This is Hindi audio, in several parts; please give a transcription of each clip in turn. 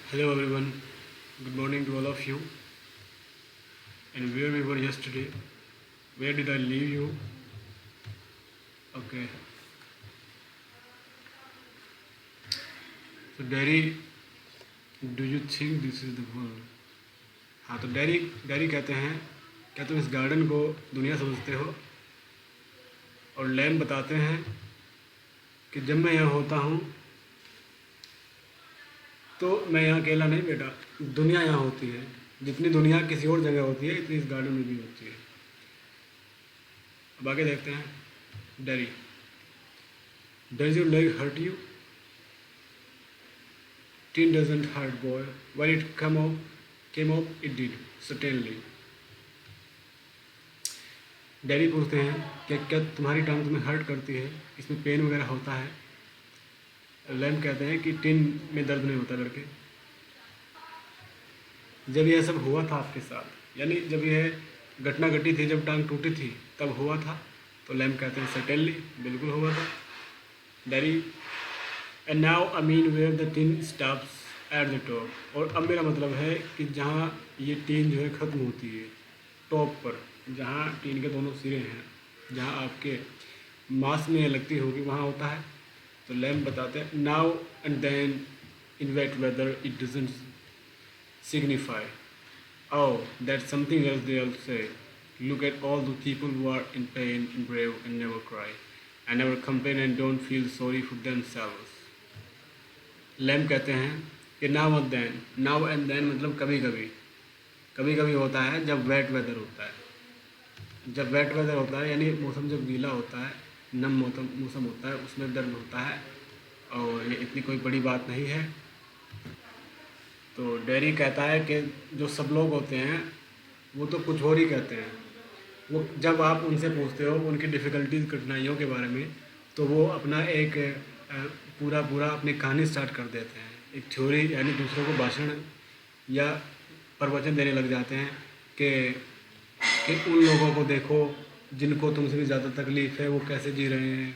Hello everyone, good morning to all of you. And where we were yesterday, where did I leave you? Okay, so Derry, do you think this is the world? हाँ तो डैरी डैरी कहते हैं, क्या तुम इस गार्डन को दुनिया समझते हो? और लैम बताते हैं कि जब मैं यहाँ होता हूँ तो मैं यहाँ अकेला नहीं बेटा, दुनिया यहाँ होती है। जितनी दुनिया किसी और जगह होती है इतनी इस गार्डन में भी होती है। अब आगे देखते हैं। Derry, does your leg hurt you? Tin doesn't hurt, boy. When it came up, it did, certainly. Daddy पूछते हैं कि क्या तुम्हारी टांग तुम्हें हर्ट करती है, इसमें पेन वगैरह होता है? लैम कहते हैं कि टिन में दर्द नहीं होता लड़के। जब यह सब हुआ था आपके साथ, यानी जब यह घटना घटी थी, जब टांग टूटी थी तब हुआ था? तो लैम कहते हैं सर्टेनली, बिल्कुल हुआ था। Derry, and now I mean where the tin stops at the top. और अब मेरा मतलब है कि जहाँ ये टीन जो है ख़त्म होती है टॉप पर, जहाँ टीन के दोनों सिरे हैं, जहाँ आपके मांस में लगती होगी वहाँ होता है। तो लैम्प बताते हैं now and then in wet weather it doesn't signify, oh that's something else they all say. Look at all the people who are in pain and brave and never cry and never complain and don't feel sorry for themselves. Lamb कहते हैं कि now and then, now and then मतलब कभी कभी, कभी कभी होता है जब वेट वेदर होता है। जब वेट वेदर होता है यानी मौसम जब गीला होता है, नम मौसम होता है, उसमें दर्द होता है और ये इतनी कोई बड़ी बात नहीं है। तो डैरी कहता है कि जो सब लोग होते हैं वो तो कुछ और ही कहते हैं। वो जब आप उनसे पूछते हो उनकी डिफ़िकल्टीज कठिनाइयों के बारे में, तो वो अपना एक पूरा पूरा अपनी कहानी स्टार्ट कर देते हैं, एक थ्योरी यानी दूसरों को भाषण या प्रवचन देने लग जाते हैं कि उन लोगों को देखो जिनको तुमसे भी ज़्यादा तकलीफ़ है, वो कैसे जी रहे हैं।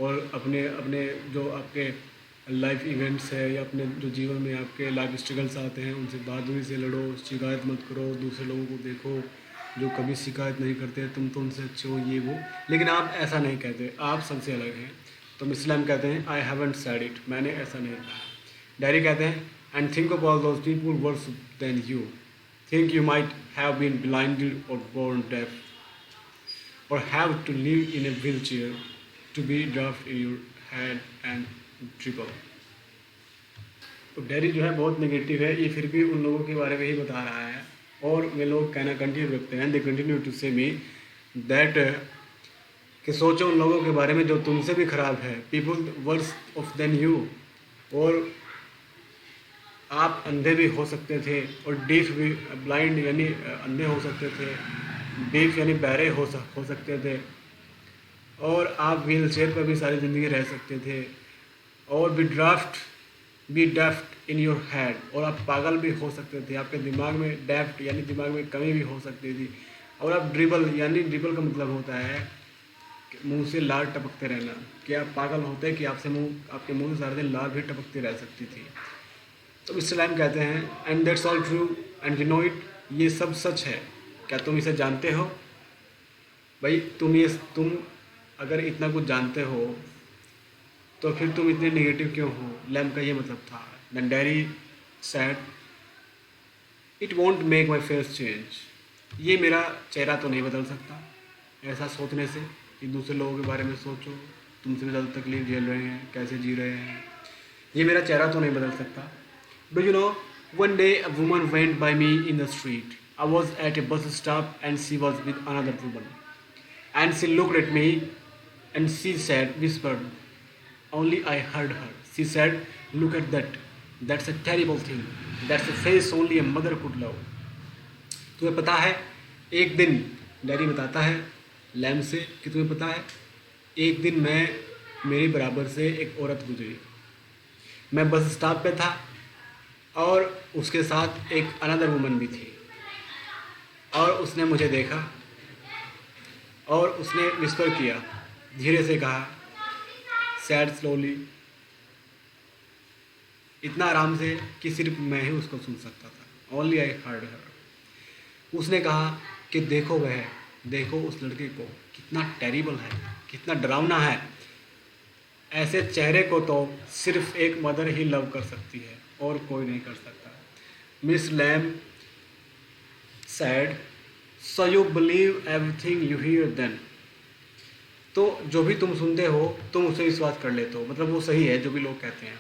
और अपने अपने जो आपके लाइफ इवेंट्स है या अपने जो जीवन में आपके लाइफ स्ट्रगल्स आते हैं उनसे बहादुरी से लड़ो, शिकायत मत करो, दूसरे लोगों को देखो जो कभी शिकायत नहीं करते, तुम तो उनसे अच्छे हो ये वो। लेकिन आप ऐसा नहीं कहते, आप सबसे अलग हैं। तो मिस्लाम कहते हैं आई हैवंट सेड इट, मैंने ऐसा नहीं कहा। डायरी कहते हैं and think of all those people worse than you, think you might have been blinded और बोर्न डेफ और have to live in a wheelchair to be daft in your head and triple. तो डैरी जो है बहुत नेगेटिव है, ये फिर भी उन लोगों के बारे में ही बता रहा है। और वे लोग कहना कंटिन्यू रखते हैं, दे कंटिन्यू टू से मी दैट कि सोचो उन लोगों के बारे में जो तुमसे भी ख़राब है, people worse off than you. और आप अंधे भी हो सकते थे और डीफ भी, ब्लाइंड यानी अंधे हो सकते थे, डीफ यानी बहरे हो सकते थे, और आप व्हील चेयर पर भी सारी ज़िंदगी रह सकते थे, और बी डेफ्ट इन योर हेड, और आप पागल भी हो सकते थे, आपके दिमाग में डेफ्ट यानी दिमाग में कमी भी हो सकती थी, और आप ड्रिबल यानी ड्रिबल का मतलब होता है कि मुंह से लार टपकते रहना, कि आप पागल होते कि आपके मुंह से सारे दिन लार भी टपकती रह सकती थी। तो मिस्टर लैम कहते हैं and that's all true and you know it, ये सब सच है, क्या तुम इसे जानते हो? भाई तुम अगर इतना कुछ जानते हो तो फिर तुम इतने नेगेटिव क्यों हो? लैम्प का ये मतलब था। Then Derry said it won't make my face change, ये मेरा चेहरा तो नहीं बदल सकता ऐसा सोचने से कि दूसरे लोगों के बारे में सोचो, तुमसे भी ज़्यादा तकलीफ झेल रहे हैं, कैसे जी रहे हैं, ये मेरा चेहरा तो नहीं बदल सकता। Do you know one day a woman went by me in the street, I was at A bus stop and she was with another woman and she looked at me and she said, whispered, only I heard her. She said, look at that. That's a terrible thing. That's a face only a mother could love. तुम्हें पता है एक दिन, डैडी बताता है लैम से कि तुम्हें पता है एक दिन मेरी बराबर से एक औरत गुजरी, मैं बस स्टॉप पे था और उसके साथ एक अनदर वुमन भी थी, और उसने मुझे देखा और उसने विस्पर किया, धीरे से कहा, सैड स्लोली, इतना आराम से कि सिर्फ मैं ही उसको सुन सकता था। ओनली आई हर्ड हर। उसने कहा कि देखो उस लड़के को, कितना टेरिबल है, कितना डरावना है। ऐसे चेहरे को तो सिर्फ एक मदर ही लव कर सकती है और कोई नहीं कर सकता। Miss Lamb said, so you believe everything you hear then. तो जो भी तुम सुनते हो तुम उसे विश्वास कर लेते हो, मतलब वो सही है जो भी लोग कहते हैं।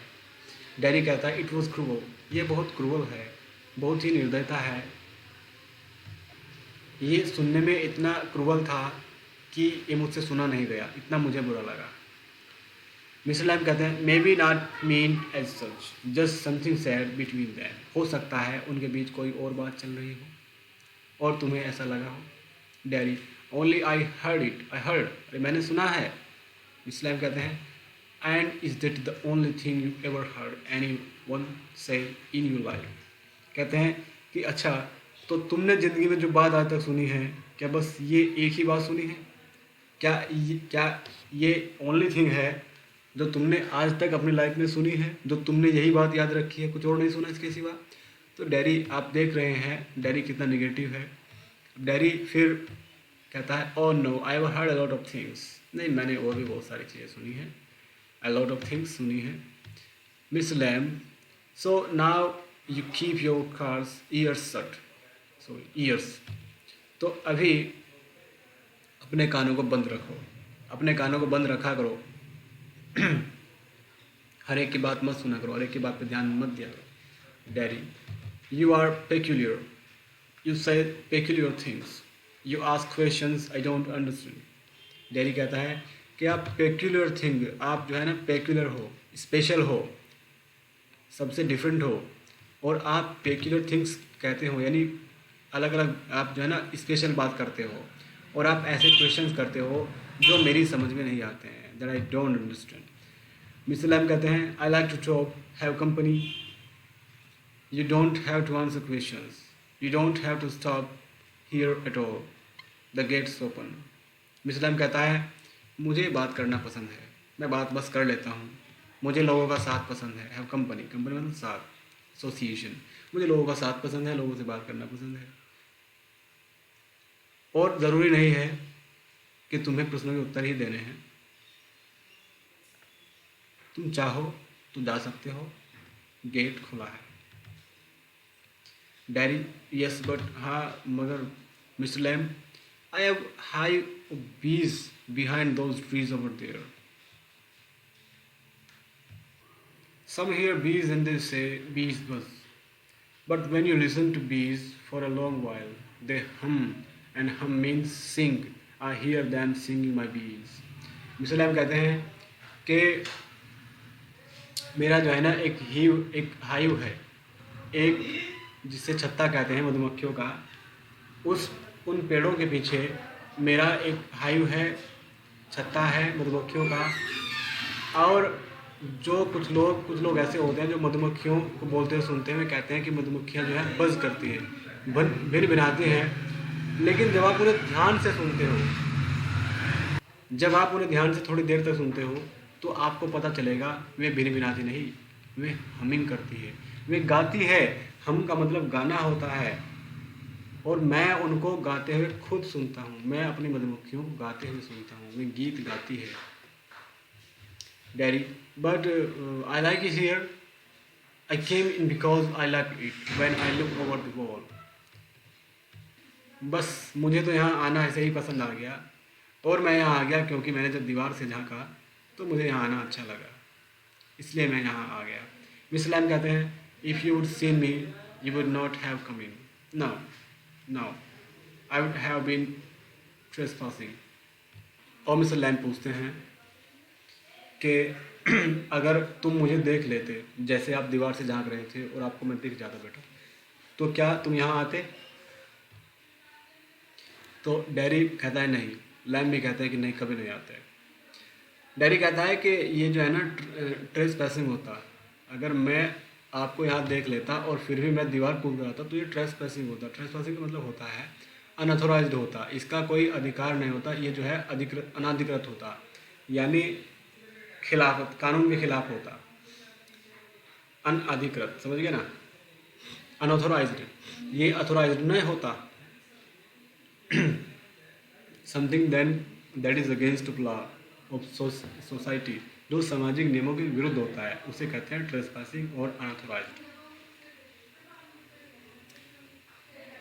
डैरी कहता है इट वॉज क्रूअल, ये बहुत क्रूअल है, बहुत ही निर्दयता है। ये सुनने में इतना क्रूअल था कि ये मुझसे सुना नहीं गया, इतना मुझे बुरा लगा। मिस्टर लैम कहते हैं maybe not mean as such, just something said between them. हो सकता है उनके बीच कोई और बात चल रही हो और तुम्हें ऐसा लगा हो। Daddy only I heard it, I heard, अरे मैंने सुना है। मिस्टर लैम कहते हैं and is that the only thing you ever heard any one से इन योर लाइफ। कहते हैं कि अच्छा, तो तुमने ज़िंदगी में जो बात आज तक सुनी है, क्या बस ये एक ही बात सुनी है? क्या ये ओनली थिंग है जो तुमने आज तक अपनी लाइफ में सुनी है, जो तुमने यही बात याद रखी है, कुछ और नहीं सुना इसके सिवा? तो डैरी आप देख रहे हैं डैरी कितना निगेटिव है। डैरी फिर कहता है oh no I have heard a lot of things. नहीं, मैंने और भी बहुत सारी चीज़ें सुनी हैं, अ लॉट ऑफ थिंग्स सुनी है। Miss Lamb so now you keep your cars ears shut, so ears, तो अभी अपने कानों को बंद रखो, अपने कानों को बंद रखा करो। हर एक की बात मत सुना करो, हर एक की बात पे ध्यान मत दिया करो। Daddy you are peculiar, you say peculiar things, you ask questions I don't understand. Daddy कहता है कि आप पेक्यूलियर थिंग, आप जो है ना पेक्यूलियर हो, स्पेशल हो, सबसे डिफरेंट हो, और आप पेक्यूलियर थिंग्स कहते हो यानी अलग अलग, आप जो है ना स्पेशल बात करते हो, और आप ऐसे क्वेश्चंस करते हो जो मेरी समझ में नहीं आते हैं, that I don't understand. Mister Lamb कहते हैं I like to talk, have company, you don't have to answer questions, you don't have to stop here at all, the gates open. Mister Lamb कहता है मुझे बात करना पसंद है, मैं बात बस कर लेता हूँ, मुझे लोगों का साथ पसंद है, हैव कंपनी, कंपनी मतलब साथ, एसोसिएशन, मुझे लोगों का साथ पसंद है, लोगों से बात करना पसंद है। और ज़रूरी नहीं है कि तुम्हें प्रश्नों के उत्तर ही देने हैं, तुम चाहो तो जा सकते हो, गेट खुला है। डैडी यस बट, हाँ मगर mister Lamb I have high bees behind those trees over there, some hear bees and they say bees buzz, but when you listen to bees for a long while they hum, and hum means sing, I hear them singing my bees। Mister Lamb कहते हैं कि मेरा जो है ना एक हाइव है, एक जिसे छत्ता कहते हैं मधुमक्खियों का, उन पेड़ों के पीछे मेरा एक हाइव है, छत्ता है मधुमक्खियों का। और जो कुछ लोग ऐसे होते हैं जो मधुमक्खियों को बोलते हुए सुनते हैं, वे कहते हैं कि मधुमक्खियाँ जो है बज़ करती है, भिनभिनाती हैं। लेकिन जब आप उन्हें ध्यान से सुनते हो, जब आप उन्हें ध्यान से थोड़ी देर तक सुनते हो, तो आपको पता चलेगा वे भिनभिनाती नहीं, वे हमिंग करती है, वे गाती है। हम का मतलब गाना होता है, और मैं उनको गाते हुए खुद सुनता हूँ, मैं अपनी मधुमक्खियों को गाते हुए सुनता हूँ, वे गीत गाती है। Daddy but I like it here, I came in because I like it when I look over the wall. बस मुझे तो यहाँ आना ऐसे ही पसंद आ गया, और मैं यहाँ आ गया क्योंकि मैंने जब दीवार से झांका तो मुझे यहाँ आना अच्छा लगा, इसलिए मैं यहाँ आ गया। मिस लैम कहते हैं if you would seen me you would not have come in, no I would have been trespassing. और मिस्टर लैम पूछते हैं कि अगर तुम मुझे देख लेते, जैसे आप दीवार से झांक रहे थे और आपको मैं दिख जाता बेटा, तो क्या तुम यहाँ आते? तो डैरी कहता है नहीं, लैम भी कहता है कि नहीं, कभी नहीं आते। डैरी कहता है कि ये जो है ना ट्रेस पैसिंग होता है, अगर मैं आपको यहाँ देख लेता और फिर भी मैं दीवार कूद रहा था तो ये ट्रेस पैसिंग होता। ट्रेस पैसिंग का मतलब होता है अनऑथोराइज्ड होता, इसका कोई अधिकार नहीं होता, ये जो है अनाधिकृत होता, यानी खिलाफ, कानून के खिलाफ होता। अनअधिकृत, समझ गए ना, अनऑथोराइज्ड, ये अथोराइज्ड नहीं होता। Something then that is against law of society, जो सामाजिक नियमों के विरुद्ध होता है, उसे कहते हैं ट्रेसपासिंग और अनऑथोराइज्ड।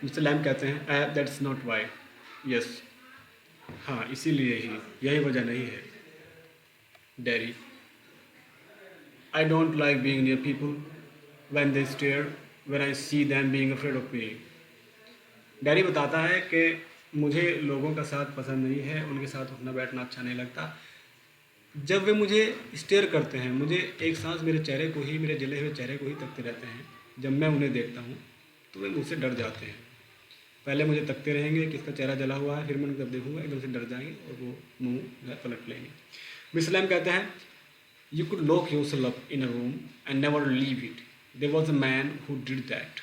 मिस्टर लैम कहते हैं दैट्स नॉट वाई, यस, हाँ इसीलिए ही, यही वजह नहीं है। Derry, I don't like being near people when they stare when I see them being afraid of me. Derry बताता है कि मुझे लोगों का साथ पसंद नहीं है, उनके साथ उठना बैठना अच्छा नहीं लगता। जब वे मुझे स्टेयर करते हैं, मुझे एक सांस मेरे चेहरे को ही, मेरे जले हुए चेहरे को ही तकते रहते हैं, जब मैं उन्हें देखता हूँ तो वे मुझसे डर जाते हैं। पहले मुझे तकते रहेंगे कि इसका चेहरा जला हुआ है, फिर मैं जब देखूंगा एकदम से डर जाएंगे और वो मुंह पलट लेंगे। मिस्टर लैम कहते हैं you could lock yourself up in a room and never leave it, there was a man who did that.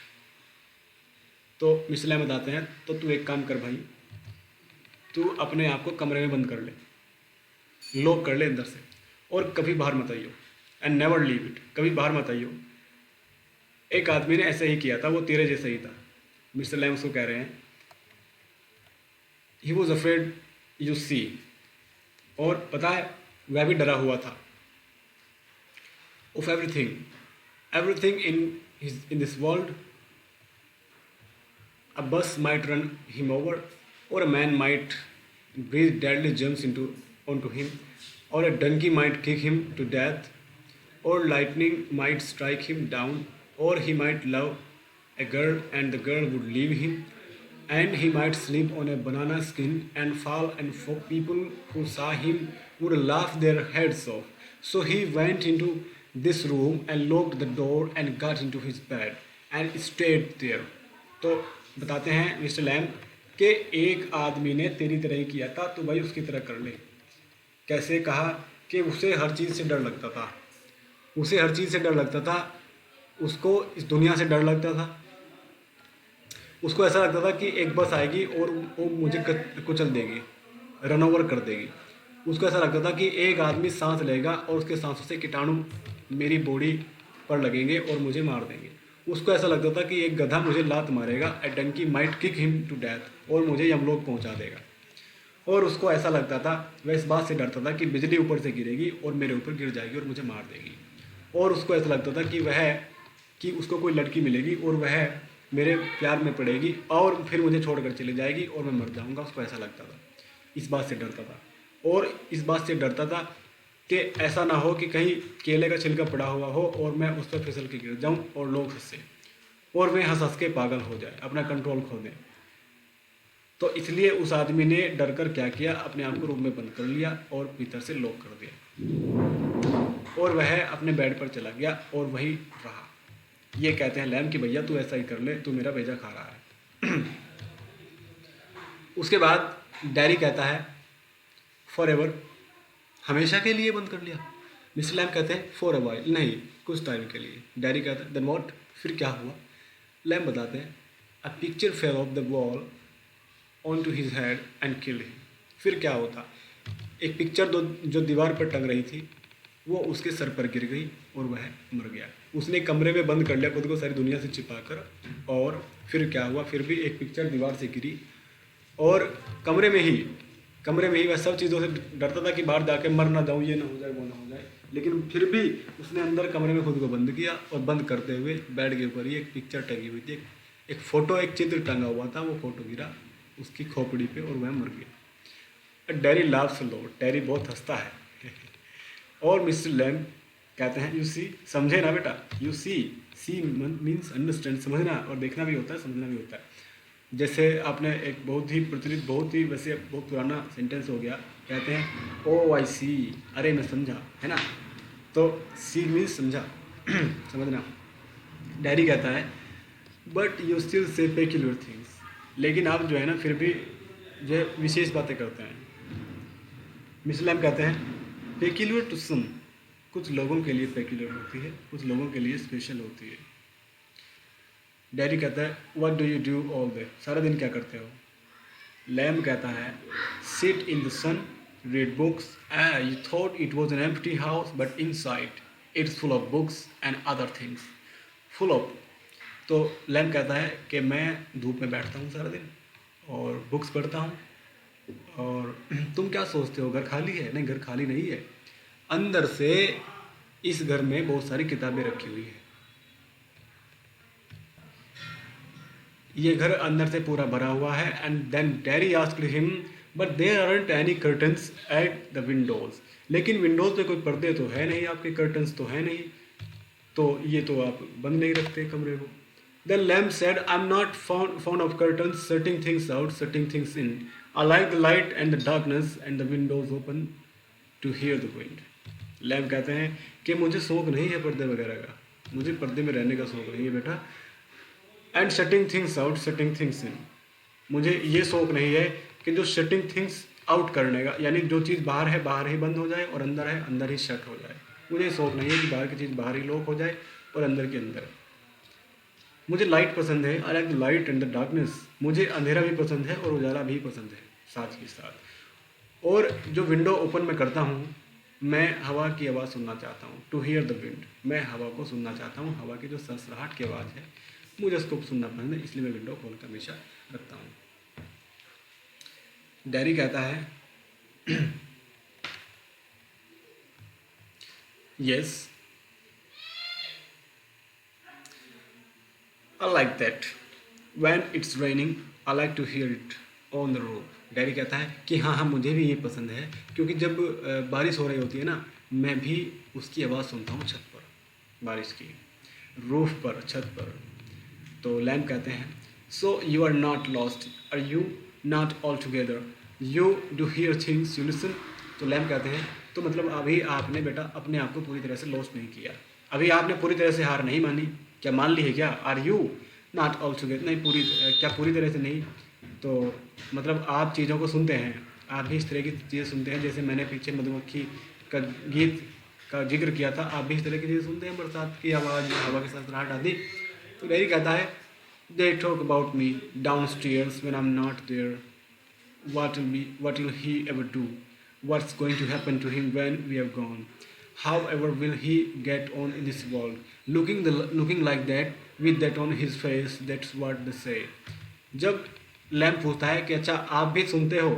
तो मिस्टर लैम बताते हैं तो तू एक काम कर भाई, तू अपने आप को कमरे में बंद कर ले, लॉक कर ले अंदर से, और कभी बाहर मत आइयो, एंड नेवर लीव इट, कभी बाहर मत आइयो। एक आदमी ने ऐसे ही किया था, वो तेरे जैसा ही था। मिस्टर लैम उसको कह रहे हैं he was afraid you see, और पता है वह भी डरा हुआ था, of everything, everything in this world. A bus might run him over, or a man might breathe deadly germs onto him, or a donkey might kick him to death, or lightning might strike him down, or he might love a girl and the girl would leave him, and he might sleep on a banana skin and fall, and for people who saw him would laugh their heads off. So he went into this room and locked the door and got into his bed and stayed there. तो बताते हैं मिस्टर लैम कि एक आदमी ने तेरी तरह ही किया था, तो भाई उसकी तरह कर ले। कैसे? कहा कि उसे हर चीज़ से डर लगता था, उसे हर चीज़ से डर लगता था, उसको इस दुनिया से डर लगता था, उसको ऐसा लगता था कि एक बस आएगी और वो मुझे कुचल देगी, रन ओवर कर देगी। उसको ऐसा लगता था कि एक आदमी सांस लेगा और उसके सांसों से कीटाणु मेरी बॉडी पर लगेंगे और मुझे मार देंगे। उसको ऐसा लगता था कि एक गधा मुझे लात मारेगा, a donkey might kick him to death, और मुझे यमलोक पहुंचा देगा। और उसको ऐसा लगता था, वह इस बात से डरता था कि बिजली ऊपर से गिरेगी और मेरे ऊपर गिर जाएगी और मुझे मार देगी। और उसको ऐसा लगता था कि उसको कोई लड़की मिलेगी और वह मेरे प्यार में पड़ेगी और फिर मुझे छोड़कर चली जाएगी और मैं मर जाऊँगा। उसको ऐसा लगता था, इस बात से डरता था। और इस बात से डरता था कि ऐसा ना हो कि कहीं केले का छिलका पड़ा हुआ हो और मैं उस पर फिसल के गिर जाऊं और लोग हंसे और वे हंस के पागल हो जाए, अपना कंट्रोल खो दें। तो इसलिए उस आदमी ने डर कर क्या किया, अपने आप को रूम में बंद कर लिया और भीतर से लॉक कर दिया और वह अपने बेड पर चला गया और वहीं रहा। ये कहते हैं लैम कि भैया तू ऐसा ही कर ले, तू मेरा भेजा खा रहा है। उसके बाद डैरी कहता है फॉर एवर, हमेशा के लिए बंद कर लिया। मिस्टर लैम कहते हैं फॉर अ वाइल, नहीं कुछ टाइम के लिए। डैरी कहता है देन व्हाट, फिर क्या हुआ? लैम बताते हैं a picture fell off the wall on to his head and killed him. फिर क्या होता? एक पिक्चर जो दीवार पर टंग रही थी वो उसके सर पर गिर गई और वह मर गया। उसने कमरे में बंद कर लिया खुद को सारी दुनिया से छिपा कर, और फिर क्या हुआ? फिर भी एक पिक्चर दीवार से गिरी और कमरे में ही वह सब चीज़ों से डरता था कि बाहर जाके मर ना जाऊँ, ये ना हो जाए, वो ना हो जाए। लेकिन फिर भी उसने अंदर कमरे में खुद को बंद किया और बंद करते हुए बेड के ऊपर ही एक पिक्चर टंगी हुई थी, एक फ़ोटो, एक चित्र टंगा हुआ था। वो फ़ोटो गिरा उसकी खोपड़ी पे और वह मर गया। Dairy laughs a lot, dairy बहुत हंसता है। और मिस्टर लैम कहते हैं यू सी, समझे ना बेटा, यू सी मीन्स अंडरस्टैंड, समझना और देखना भी होता है, समझना भी होता है। जैसे आपने एक बहुत ही प्रचलित, बहुत ही वैसे बहुत पुराना सेंटेंस हो गया, कहते हैं ओ आई सी, अरे मैं समझा, है ना। तो सी मीन्स समझा, समझना। डैरी कहता है but you still say peculiar things, लेकिन आप जो है ना फिर भी जो है विशेष बातें करते हैं। मिस्टर लैम कहते हैं पेक्यूलर टू सम, कुछ लोगों के लिए पेक्यूलर होती है, कुछ लोगों के लिए स्पेशल होती है। डैडी कहता है what do you do all day, सारा दिन क्या करते हो? लैम कहता है sit in the sun, read books, you thought it was an empty house but inside it's full of books and other things. Full of, तो लैम्प कहता है कि मैं धूप में बैठता हूँ सारा दिन और बुक्स पढ़ता हूँ, और तुम क्या सोचते हो घर खाली है? नहीं, घर खाली नहीं है। अंदर से इस घर में बहुत सारी किताबें रखी हुई है। ये घर अंदर से पूरा भरा हुआ है। And then Derry asked him but there aren't any curtains at the windows. लेकिन विंडोज पे कोई पर्दे तो है नहीं, आपके कर्टन्स तो है नहीं, तो ये तो आप बंद नहीं रखते कमरे को। Then Lamb said, I'm not fond of curtains, shutting things out, shutting things in. I like the light and the darkness and the windows open to hear the wind. Lamp कहते हैं कि मुझे शौक नहीं है पर्दे वगैरह का, मुझे पर्दे में रहने का शौक नहीं है बेटा। And shutting things out, shutting things in, मुझे ये शौक नहीं है कि जो शटिंग थिंग्स आउट करने का, यानी जो चीज़ बाहर है बाहर ही बंद हो जाए और अंदर है अंदर ही शट हो जाए। मुझे शौक नहीं है कि बाहर की चीज़ बाहर ही लॉक हो जाए और अंदर की अंदर। मुझे लाइट पसंद है, I like the light and the darkness, मुझे अंधेरा भी पसंद है और उजाला भी पसंद है साथ ही साथ। और जो विंडो ओपन मैं करता हूँ, मैं हवा की आवाज़ सुनना चाहता हूँ, टू हियर द विंड, मैं हवा को सुनना चाहता हूँ, हवा की जो सरसराहट की आवाज़ है मुझे उसको सुनना पसंद है, इसलिए मैं विंडो खोल कर हमेशा रखता हूँ। डैरी कहता है yes I like that. When it's raining, I like to hear it on the roof. Daddy कहता है कि हाँ हाँ मुझे भी ये पसंद है, क्योंकि जब बारिश हो रही होती है ना, मैं भी उसकी आवाज़ सुनता हूँ छत पर, बारिश की, रूफ पर, छत पर। तो लैम्प कहते हैं so you are not lost, are you not all together, you do hear things, you listen. तो लैम्प कहते हैं तो मतलब अभी आपने बेटा अपने आप को पूरी तरह से लॉस्ट नहीं किया, अभी आपने पूरी तरह से हार नहीं मानी। क्या मान ली है क्या? Are you not all together, नहीं पूरी, क्या पूरी तरह से नहीं? तो मतलब आप चीज़ों को सुनते हैं, आप भी इस तरह की चीज़ें सुनते हैं, जैसे मैंने पीछे मधुमक्खी का गीत का जिक्र किया था, आप भी इस तरह की चीज़ें सुनते हैं, बरसात की आवाज़, हवा के सरसराहट आदि। तो डैडी कहता है they talk about me downstairs when I am not there, what will he ever do, what's going to happen to him when we are gone, however will he get on in this world, looking like that with that on his face, that's what they say। जब लैम्प पूछता है कि अच्छा आप भी सुनते हो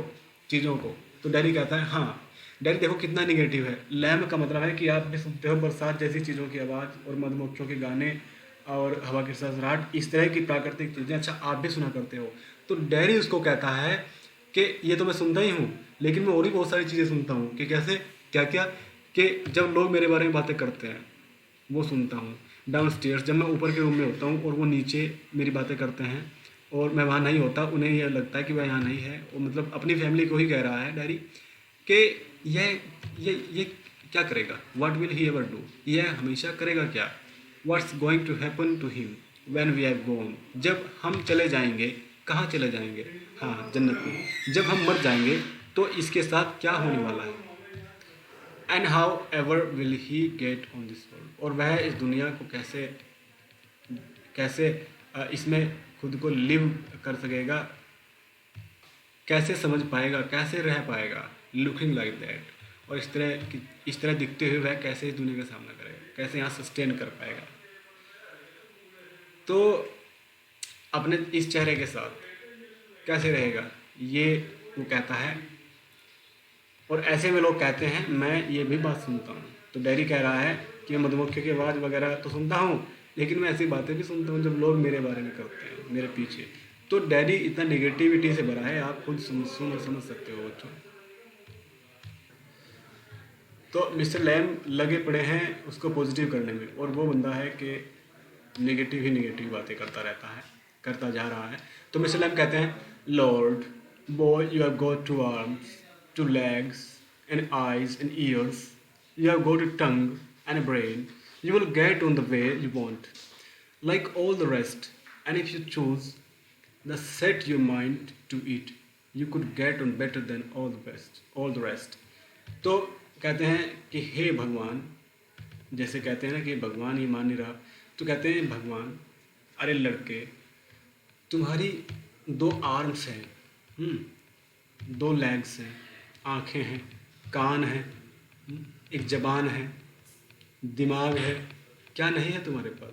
चीज़ों को, तो डैडी कहता है हाँ। डैडी देखो कितना निगेटिव है। लैम्प का मतलब है कि आप भी सुनते हो बरसात जैसी चीज़ों की आवाज़ और मधुमक्खियों के गाने और हवा की सरसराहट, इस तरह की प्राकृतिक चीज़ें अच्छा आप भी सुना करते हो। तो डैडी उसको कहता है कि ये तो मैं सुनता ही हूँ, लेकिन मैं और भी बहुत सारी चीज़ें सुनता हूँ। कि कैसे, क्या क्या, कि जब लोग मेरे बारे में बातें करते हैं वो सुनता हूँ। डाउन स्टेयर्स, जब मैं ऊपर के रूम में होता हूँ और वो नीचे मेरी बातें करते हैं और मैं वहाँ नहीं होता, उन्हें यह लगता है कि वह यहाँ नहीं है। और मतलब अपनी फैमिली को ही कह रहा है डैडी कि ये क्या करेगा, what will he ever do, यह हमेशा करेगा क्या, what's going to happen to him when we have gone, जब हम चले जाएंगे। कहाँ चले जाएंगे? हाँ, जन्नत में। जब हम मर जाएंगे तो इसके साथ क्या होने वाला है। And how ever will he get on this world, और वह इस दुनिया को कैसे कैसे इसमें खुद को लिव कर सकेगा, कैसे समझ पाएगा, कैसे रह पाएगा, लुकिंग लाइक दैट, और इस तरह दिखते हुए वह कैसे इस दुनिया का सामना करेगा, कैसे यहाँ सस्टेन कर पाएगा। तो अपने इस चेहरे के साथ कैसे रहेगा, ये वो कहता है। और ऐसे में लोग कहते हैं मैं ये भी बात सुनता हूँ। तो डैडी कह रहा है कि मैं मधुमक्खी की आवाज़ वगैरह तो सुनता हूँ, लेकिन मैं ऐसी बातें भी सुनता हूँ जब लोग मेरे बारे में करते हैं मेरे पीछे। तो डैडी इतना नेगेटिविटी से भरा है, आप खुद समझ सकते हो बच्चों। तो मिस्टर लैम लगे पड़े हैं उसको पॉजिटिव करने में, और वो बंदा है कि नेगेटिव ही नेगेटिव बातें करता जा रहा है। तो मिस्टर लैम कहते हैं lord boy you have got two arms, two legs and eyes and ears, you have got a tongue and a brain, you will get on the way you want, like all the rest, and if you choose the set your mind to it, you could get on better than all the rest। तो कहते हैं कि हे भगवान, जैसे कहते हैं ना कि भगवान ये मान नहीं रहा, तो कहते हैं भगवान अरे लड़के तुम्हारी 2 आर्म्स हैं, 2 लेग्स हैं, आँखें हैं, कान हैं, एक ज़बान है, दिमाग है, क्या नहीं है तुम्हारे पास?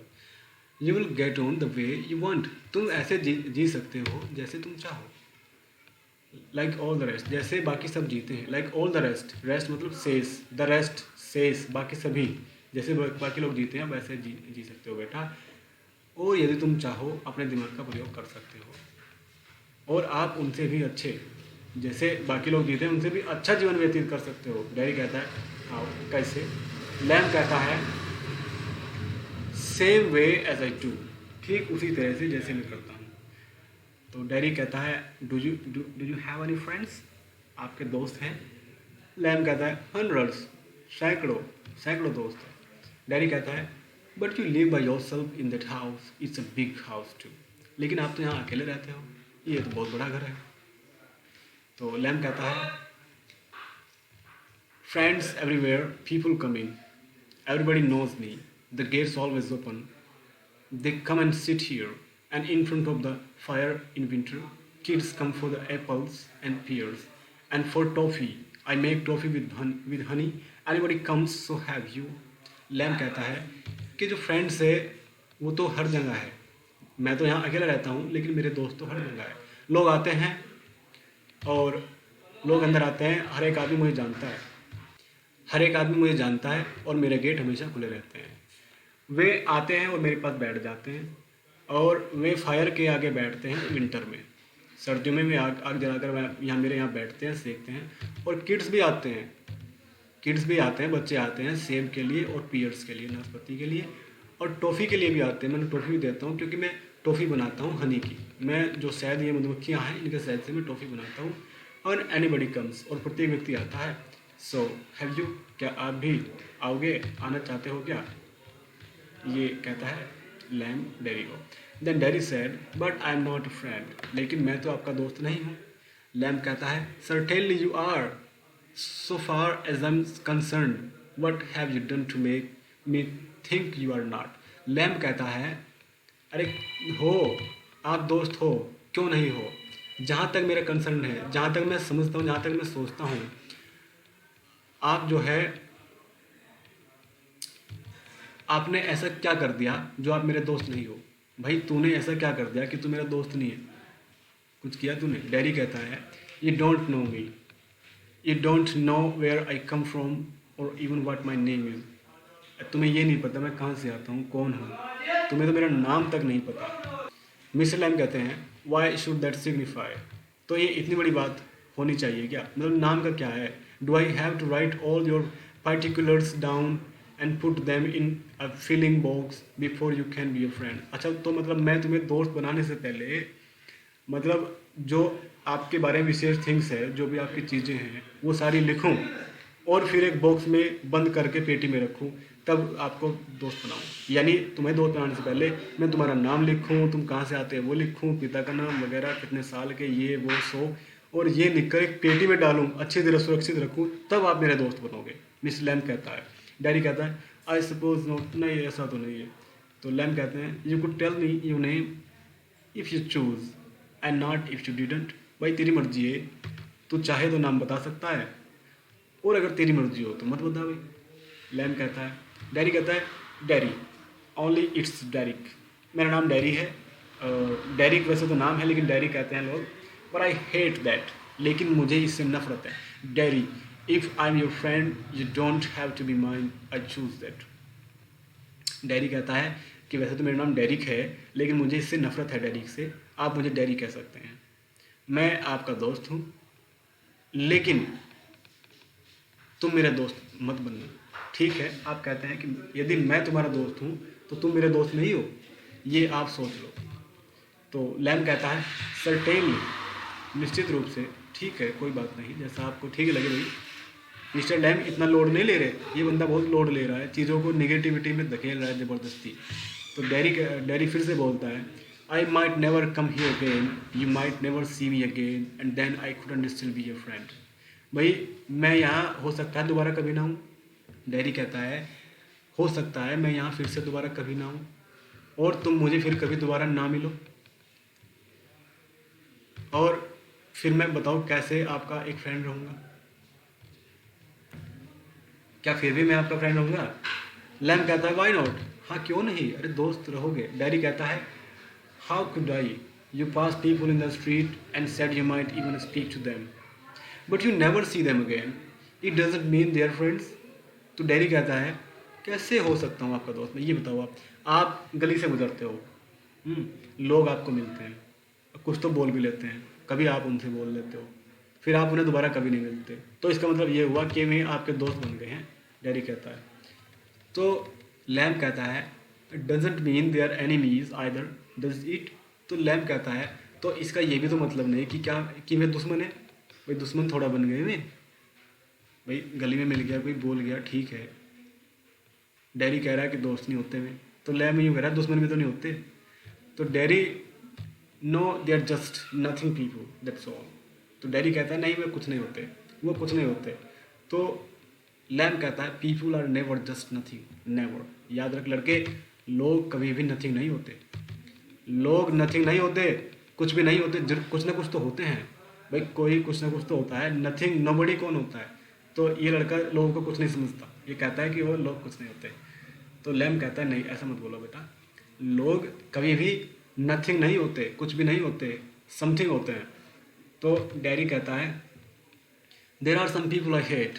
You will get on the way you want, तुम ऐसे जी सकते हो जैसे तुम चाहो। लाइक ऑल द रेस्ट, जैसे बाकी सब जीते हैं। Like all the rest, rest मतलब सेस, द रेस्ट सेस, बाकी सभी जैसे बाकी लोग जीते हैं वैसे जी सकते हो बेटा। और यदि तुम चाहो अपने दिमाग का प्रयोग कर सकते हो और आप उनसे भी अच्छे, जैसे बाकी लोग जीते हैं उनसे भी अच्छा जीवन व्यतीत कर सकते हो। डैडी कहता है हाँ कैसे? लैम कहता है same way as I do, ठीक उसी तरह से जैसे मैं करता हूँ। तो डैडी कहता है do you have any friends, आपके दोस्त हैं? लैम कहता है हंड्रेड्स, सैकड़ों सैकड़ों दोस्त हैं। डैडी कहता है but you live by yourself in that house, it's a big house too, लेकिन आप तो यहाँ अकेले रहते हो, ये तो बहुत बड़ा घर है। तो लैम कहता है friends everywhere, people coming, everybody knows me, the gate's always open, they come and sit here, and in front of the fire in winter, kids come for the apples and pears, and for toffee, I make toffee with honey, anybody comes so have you. Lamb कहता है कि जो फ्रेंड्स है वो तो हर जगह है, मैं तो यहाँ अकेला रहता हूँ लेकिन मेरे दोस्त तो हर जगह है। लोग आते हैं और लोग अंदर आते हैं, हर एक आदमी मुझे जानता है, हर एक आदमी मुझे जानता है और मेरे गेट हमेशा खुले रहते हैं। वे आते हैं और मेरे पास बैठ जाते हैं और वे फायर के आगे बैठते हैं विंटर में, सर्दियों में वे आग जलाकर यहाँ मेरे यहाँ बैठते हैं, सेकते हैं। और किड्स भी आते हैं, बच्चे आते हैं सेब के लिए और पियर्स के लिए, नाशपाती के लिए, और टॉफ़ी के लिए भी आते हैं। मैं टॉफ़ी भी देता हूँ क्योंकि मैं टॉफ़ी बनाता हूँ हनी की, मैं जो शहद ये मधुमक्खियाँ हैं इनके शहद से मैं टॉफ़ी बनाता हूँ। और एनीबडी कम्स, और प्रत्येक व्यक्ति आता है। सो हैव यू, क्या आप भी आओगे, आना चाहते हो क्या? ये कहता है लैम डैडी को। Then Derry said but I am not a friend, लेकिन मैं तो आपका दोस्त नहीं हूँ। लैम कहता है certainly you are, so far as I am concerned, what have you done to make me think you are not. Lamb कहता है अरे हो, आप दोस्त हो, क्यों नहीं हो? जहाँ तक मेरा कंसर्न है, जहाँ तक मैं समझता हूँ, जहाँ तक मैं सोचता हूँ, आप जो है, आपने ऐसा क्या कर दिया जो आप मेरे दोस्त नहीं हो? भाई तूने ऐसा क्या कर दिया कि तू मेरा दोस्त नहीं है? कुछ किया तूने? डैडी कहता है you don't know me, you don't know where I come from और even what my name is. तुम्हें ये नहीं पता मैं कहाँ से आता हूँ, कौन हूँ, तुम्हें तो मेरा नाम तक नहीं पता। मिस्टर लैम कहते हैं वाई शुड दैट सिग्निफाई, तो ये इतनी बड़ी बात होनी चाहिए क्या? मतलब नाम का क्या है? Do I have to write all your particulars down and put them in a filing box before you can be a friend. अच्छा तो मतलब मैं तुम्हें दोस्त बनाने से पहले, मतलब जो आपके बारे में विशेष थिंग्स है, जो भी आपकी चीज़ें हैं वो सारी लिखूं और फिर एक बॉक्स में बंद करके पेटी में रखूं, तब आपको दोस्त बनाऊं? यानी तुम्हें दोस्त बनाने से पहले मैं तुम्हारा नाम लिखूं, तुम कहाँ से आते हैं वो लिखूं, पिता का नाम वगैरह, कितने साल के, ये वो सो, और ये लिखकर एक पेटी में डालूं, अच्छी तरह सुरक्षित रखूं, तब आप मेरे दोस्त बनोगे। मिस्टर लैम कहता है। डैडी कहता है आई सपोज नॉट, नहीं ऐसा तो नहीं है। तो लैम कहते हैं you could tell me your name if you choose and not if you didn't. भाई तेरी मर्जी है, तू चाहे तो नाम बता सकता है और अगर तेरी मर्जी हो तो मत बता भाई। लैम कहता है, डैडी कहता है डैरी, ओनली इट्स डैरिक, मेरा नाम डैरी है। डैरिक वैसे तो नाम है लेकिन डैरी कहते हैं लोग, पर आई हेट दैट, लेकिन मुझे इससे नफरत है। Derry if I am your friend you don't have to be mine, I choose that. Derry कहता है कि वैसे तो मेरा नाम डैरिक है लेकिन मुझे इससे नफरत है, डैरिक से, आप मुझे डैरी कह सकते हैं। मैं आपका दोस्त हूँ लेकिन तुम मेरा दोस्त मत बनना, ठीक है? आप कहते हैं कि यदि मैं तुम्हारा दोस्त हूँ तो तुम मेरे दोस्त नहीं हो, ये आप सोच लो। तो लैम कहता है सर्टेनली, निश्चित रूप से, ठीक है कोई बात नहीं, जैसा आपको ठीक लगे भाई। मिस्टर लैम इतना लोड नहीं ले रहे, ये बंदा बहुत लोड ले रहा है, चीज़ों को निगेटिविटी में धकेल रहा है ज़बरदस्ती। तो डैडी फिर से बोलता है I might never come here again, you might never see me again and then I couldn't still be your friend. भाई मैं यहाँ हो सकता है दोबारा कभी ना हूँ। डैडी कहता है हो सकता है मैं यहाँ फिर से दोबारा कभी ना हूँ और तुम मुझे फिर कभी दोबारा ना मिलो, और फिर मैं बताओ कैसे आपका एक फ्रेंड रहूँगा? क्या फिर भी मैं आपका फ्रेंड रहूँगा? लैम कहता है वाई नॉट, हाँ क्यों नहीं, अरे दोस्त रहोगे। डैडी कहता है how could I, you pass people in the street and said you might even speak to them but you never see them again, it doesn't mean they're friends. तो डैडी कहता है कैसे हो सकता हूँ आपका दोस्त, मैं ये बताओ, आप गली से गुजरते हो, लोग आपको मिलते हैं, कुछ तो बोल भी लेते हैं, कभी आप उनसे बोल लेते हो, फिर आप उन्हें दोबारा कभी नहीं मिलते, तो इसका मतलब ये हुआ कि वे आपके दोस्त बन गए हैं, डैडी कहता है। तो लैम कहता है doesn't mean they are enemies either does it. तो लैम कहता है तो इसका ये भी तो मतलब नहीं कि क्या कि वे दुश्मन है, भाई दुश्मन थोड़ा बन गए वे, भाई गली में मिल गया कोई बोल गया ठीक है, डैडी कह रहा है कि दोस्त नहीं होते वे, तो लैम यूँ कह रहा है दुश्मन भी तो नहीं होते। तो Derry no they are just nothing people that's all. तो डैडी कहता है नहीं वे कुछ नहीं होते, वो कुछ नहीं होते। तो लैम कहता है people are never just nothing, never. याद रख लड़के, लोग कभी भी नथिंग नहीं होते, लोग नथिंग नहीं होते, कुछ भी नहीं होते, कुछ ना कुछ तो होते हैं भाई, कोई कुछ ना कुछ तो होता है। नथिंग नोबडी कौन होता है? तो ये लड़का लोगों को कुछ नहीं समझता, ये कहता है कि वो लोग कुछ नहीं होते। तो लैम कहता है नहीं ऐसा मत बोलो बेटा, लोग कभी भी नथिंग नहीं होते, कुछ भी नहीं होते, समथिंग होते हैं। तो डैडी कहता है there are some people I hate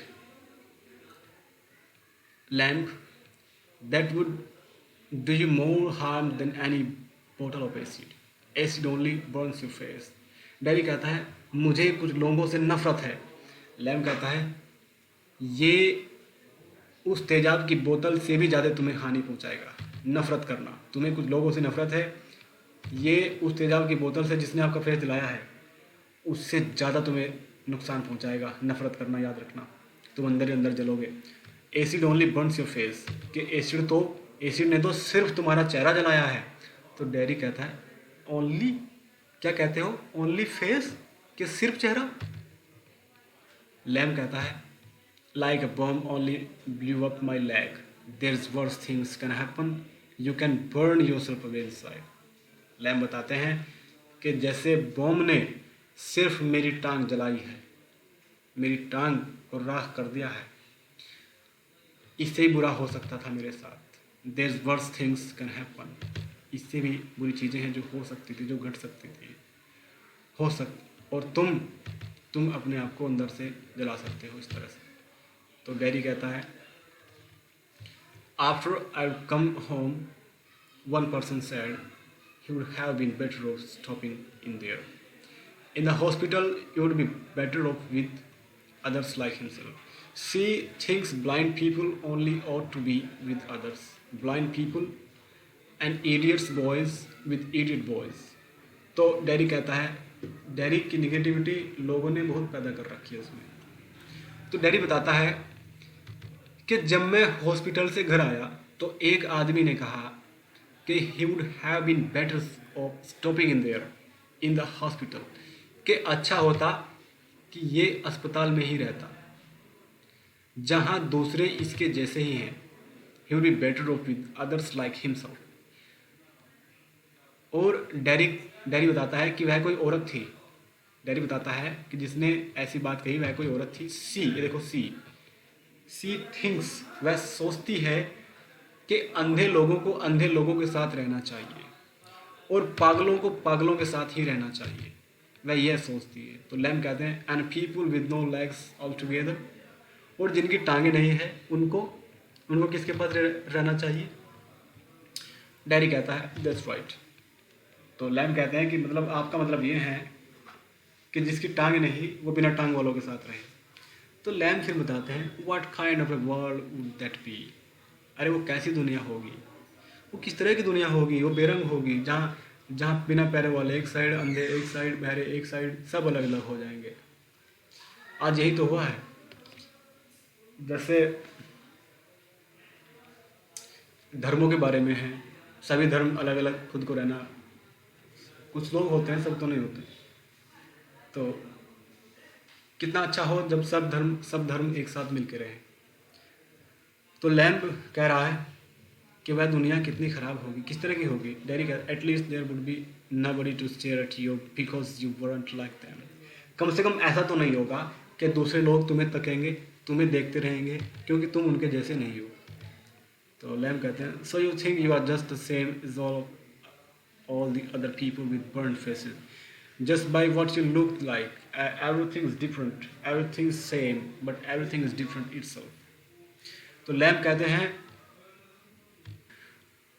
Lamb that would do you more harm than any bottle of acid. Acid only burns your face. Daddy कहता है मुझे कुछ लोगों से नफरत है। लैम कहता है ये उस तेजाब की बोतल से भी ज़्यादा तुम्हें हानि पहुंचाएगा। नफरत करना, तुम्हें कुछ लोगों से नफरत है, ये उस तेजाब की बोतल से जिसने आपका फेस दिलाया है उससे ज़्यादा तुम्हें नुकसान पहुंचाएगा। नफरत करना याद रखना, तुम अंदर ही अंदर जलोगे। Acid only burns your face, कि एसिड ने तो सिर्फ तुम्हारा चेहरा जलाया है। तो डैडी कहता है ओनली, क्या कहते हो, ओनली फेस, कि सिर्फ चेहरा? लैम कहता है like a bomb only blew up my leg, there is worse things can happen, you can burn yourself away inside. Lamb बताते हैं कि जैसे बॉम्ब ने सिर्फ मेरी टांग जलाई है, मेरी टांग को राख कर दिया है, इससे ही बुरा हो सकता था मेरे साथ। There is worse things can happen, इससे भी बुरी चीज़ें हैं जो हो सकती थी, जो घट सकती थी, और तुम अपने आप को अंदर से जला सकते हो इस तरह से। तो डैडी कहता है after I come home one person said he would have been better off stopping in there. In the hospital, he would be better off with others like himself. See, thinks blind people only ought to be with others. Blind people and idiots boys with idiot boys. तो डैडी कहता है, डैडी की निगेटिविटी लोगों ने बहुत पैदा कर रखी है उसमें। तो डैडी बताता है कि जब मैं हॉस्पिटल से घर आया तो एक आदमी ने कहा कि he would have been better off stopping in there in the hospital, कि अच्छा होता कि ये अस्पताल में ही रहता जहाँ दूसरे इसके जैसे ही हैं। he would be better off with others like himself. और डैडी बताता है कि वह कोई औरत थी। डैडी बताता है कि जिसने ऐसी बात कही वह कोई औरत थी। सी, ये देखो सी थिंक्स, वह सोचती है कि अंधे लोगों को अंधे लोगों के साथ रहना चाहिए और पागलों को पागलों के साथ ही रहना चाहिए, वह यह सोचती है। तो लैम कहते हैं and people with no legs altogether, और जिनकी टांगें नहीं है उनको किसके पास रहना चाहिए? डैडी कहता है दैट्स राइट। तो लैम कहते हैं कि मतलब आपका मतलब ये है कि जिसकी टांग नहीं वो बिना टांग वालों के साथ रहे। तो लैम फिर बताते हैं what kind of a world would that be, अरे वो कैसी दुनिया होगी, वो किस तरह की दुनिया होगी, वो बेरंग होगी, जहाँ बिना पैरों वाले एक साइड, अंधे एक साइड, बहरे एक साइड, सब अलग अलग हो जाएंगे। आज यही तो हुआ है। जैसे धर्मों के बारे में है, सभी धर्म अलग अलग खुद को रहना, कुछ लोग होते हैं, सब तो नहीं होते। तो कितना अच्छा हो जब सब धर्म एक साथ मिलकर रहें। तो लैम्प कह रहा है कि वह दुनिया कितनी ख़राब होगी, किस तरह की होगी। डैडी कह at least there would be nobody to stare at you because you weren't like them. कम से कम ऐसा तो नहीं होगा कि दूसरे लोग तुम्हें तकेंगे, तुम्हें देखते रहेंगे क्योंकि तुम उनके जैसे नहीं हो। तो लैम कहते हैं, so you think you are just the same as all the other people with burned faces just by what you look like. Everything is different, everything is same, but everything is different itself. तो लैम कहते हैं,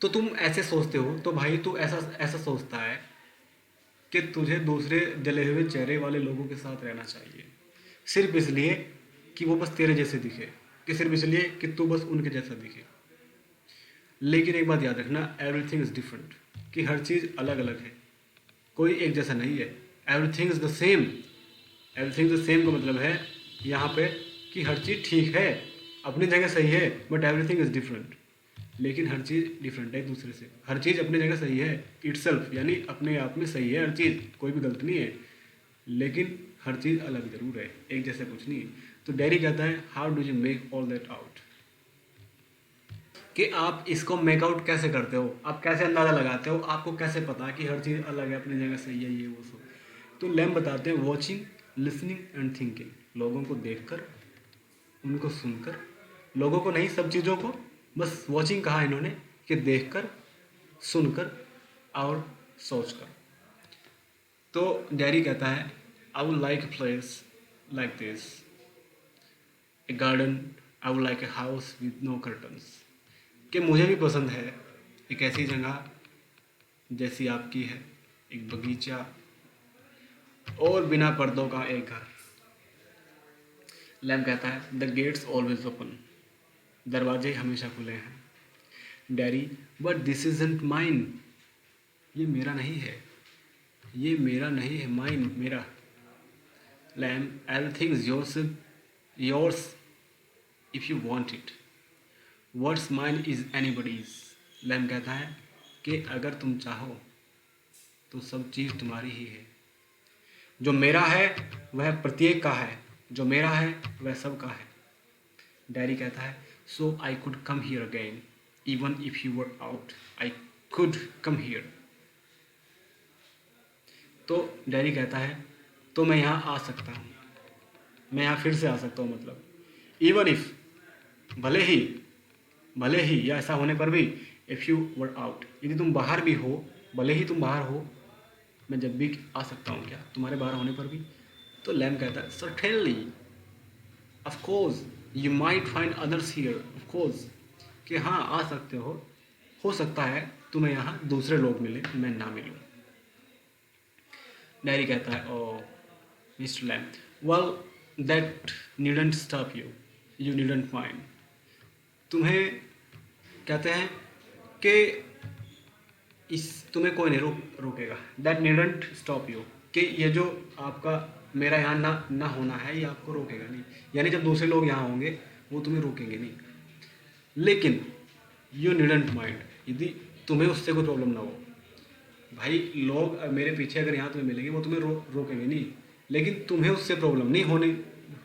तो तुम ऐसे सोचते हो, तो भाई तू ऐसा ऐसा सोचता है कि तुझे दूसरे जले हुए चेहरे वाले लोगों के साथ रहना चाहिए, सिर्फ इसलिए कि वो बस तेरे जैसे दिखे, कि सिर्फ इसलिए कि तू बस उनके जैसा दिखे। लेकिन एक बात याद रखना, एवरीथिंग इज़ डिफरेंट, कि हर चीज़ अलग अलग है, कोई एक जैसा नहीं है। Everything is the same, everything the same का मतलब है यहाँ पे कि हर चीज़ ठीक है, अपनी जगह सही है, बट एवरीथिंग इज़ डिफरेंट। लेकिन हर चीज़ डिफरेंट है एक दूसरे से। हर चीज़ अपनी जगह सही है इटसेल्फ, यानी अपने आप में सही है हर चीज़, कोई भी गलत नहीं है, लेकिन हर चीज़ अलग ज़रूर है, एक जैसा कुछ नहीं है। तो डेरी कहता है, how do you make all that out, कि आप इसको मेकआउट कैसे करते हो, आप कैसे अंदाज़ा लगाते हो, आपको कैसे पता कि हर चीज़ अलग है, अपनी जगह सही है, ये वो सब। तो लैम बताते हैं, वॉचिंग, लिसनिंग एंड थिंकिंग, लोगों को देखकर, उनको सुनकर, लोगों को नहीं, सब चीज़ों को, बस वॉचिंग कहा इन्होंने कि देखकर, सुनकर और सोचकर। तो डैरी कहता है, I would like a place like this, a garden, I would like a house with no curtains, कि मुझे भी पसंद है एक ऐसी जगह जैसी आपकी है, एक बगीचा और बिना पर्दों का एक घर। लैम कहता है, द गेट्स ऑलवेज ओपन, दरवाजे हमेशा खुले हैं। Dairy, but this isn't mine, ये मेरा नहीं है, ये मेरा नहीं है, माइन मेरा। Lamb, everything is yours if you want it, what's mine is anybody's. Lamb कहता है कि अगर तुम चाहो तो सब चीज़ तुम्हारी ही है, जो मेरा है वह प्रत्येक का है, जो मेरा है वह सब का है। डैरी कहता है, so I could come here again even if you were out, I could come here. तो डैरी कहता है, तो मैं यहाँ आ सकता हूँ, मैं यहाँ फिर से आ सकता हूँ, मतलब इवन इफ, भले ही या ऐसा होने पर भी, इफ़ यू वर आउट, यदि तुम बाहर भी हो, भले ही तुम बाहर हो, मैं जब भी आ सकता हूँ, क्या तुम्हारे बाहर होने पर भी। तो लैम कहता है, certainly, of course, you might find others here, of course, कि हाँ आ सकते हो सकता है तुम्हें यहाँ दूसरे लोग मिले, मैं ना मिलूँ। डैरी कहता है, oh mister Lamb, well that needn't stop you, you needn't mind. तुम्हें कहते हैं कि तुम्हें कोई नहीं रोकेगा, दैट नीडंट स्टॉप यू, कि ये जो आपका मेरा यहाँ ना होना है, ये आपको रोकेगा नहीं, यानी जब दूसरे लोग यहाँ होंगे वो तुम्हें रोकेंगे नहीं। लेकिन यू नीडंट माइंड, यदि तुम्हें उससे कोई प्रॉब्लम ना हो, भाई लोग मेरे पीछे अगर यहाँ तुम्हें मिलेंगे वो तुम्हें रोकेंगे नहीं, लेकिन तुम्हें उससे प्रॉब्लम नहीं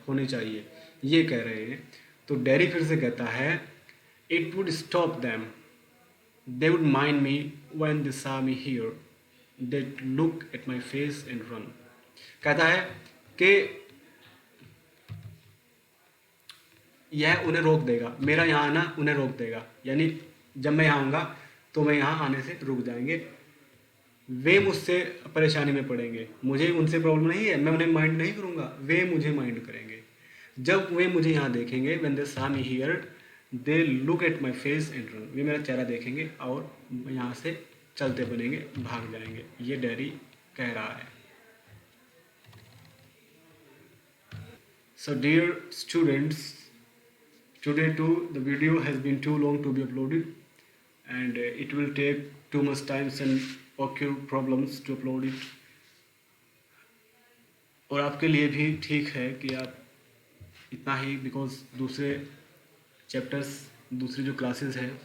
होनी चाहिए, ये कह रहे हैं। तो डैरी फिर से कहता है, it would stop them, they would mind me when they saw me here, they'd look at my face and run। कहता है कि यह उन्हें रोक देगा, मेरा यहाँ आना उन्हें रोक देगा, यानी जब मैं यहाँ आऊँगा तो मैं यहाँ आने से रुक जाएंगे, वे मुझसे परेशानी में पड़ेंगे, मुझे उनसे प्रॉब्लम नहीं है, मैं उन्हें माइंड नहीं करूँगा, वे मुझे माइंड करेंगे। जब वे मुझे यहाँ देखेंगे, when they saw me here, they look at my face and run, वे मेरा चेहरा देखेंगे और यहाँ से चलते बनेंगे, भाग जाएंगे, ये डैरी कह रहा है। So dear students, today to the video has been too long to be uploaded and it will take too much times and occur problems to upload it। और आपके लिए भी ठीक है कि आप इतना ही, बिकॉज दूसरे चैप्टर्स, दूसरी जो क्लासेस हैं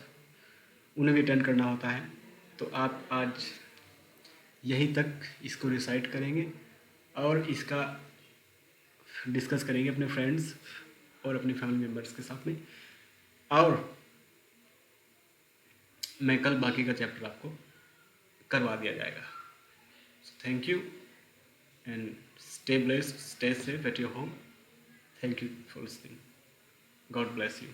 उन्हें भी अटेंड करना होता है। तो आप आज यहीं तक इसको रिसाइट करेंगे और इसका डिस्कस करेंगे अपने फ्रेंड्स और अपने फैमिली मेम्बर्स के साथ में, और मैं कल बाकी का चैप्टर आपको करवा दिया जाएगा। Thank you and stay blessed, stay safe at your home. Thank you for listening. God bless you.